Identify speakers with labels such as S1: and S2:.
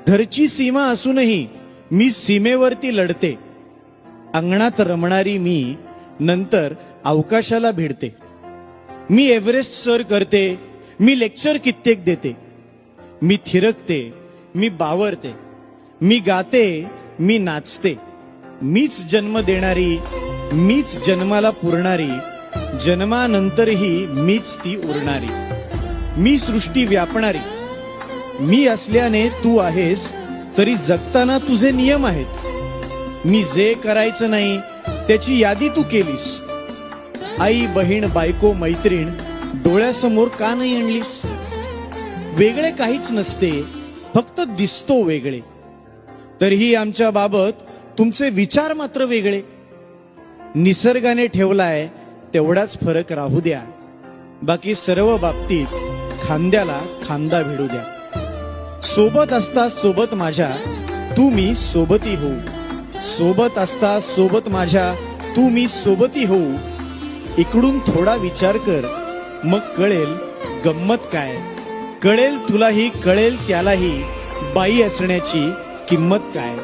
S1: घरची सीमा असूनही मी सीमेवरती लढते. अंगणात रमणारी मी नंतर अवकाशाला भिडते. मी एव्हरेस्ट सर करते, मी लेक्चर कित्येक देते. मी थिरकते, मी बावरते, मी गाते, मी नाचते. मीच जन्म देणारी, मीच जन्माला पुरणारी, जन्मानंतरही मीच ती उरणारी. मी सृष्टी व्यापणारी. मी असल्याने तू आहेस, तरी जगताना तुझे नियम आहेत. मी जे करायचं नाही त्याची यादी तू केलीस. आई बहीण बायको मैत्रीण डोळ्यासमोर का नाही आणलीस? वेगळे काहीच नसते, फक्त दिसतो वेगळे. तरीही आमच्या बाबत तुमचे विचार मात्र वेगळे. निसर्गाने ठेवलाय तेवढाच फरक राहू द्या. बाकी सर्व बाबतीत खांद्याला खांदा भिडू द्या. सोबत असता सोबत माझ्या तू मी सोबती होऊ. सोबत असता सोबत माझ्या तू मी सोबती होऊ. इकडून थोडा विचार कर, मग कळेल गंमत काय. कळेल तुलाही, कळेल त्यालाही बाई असण्याची किंमत काय.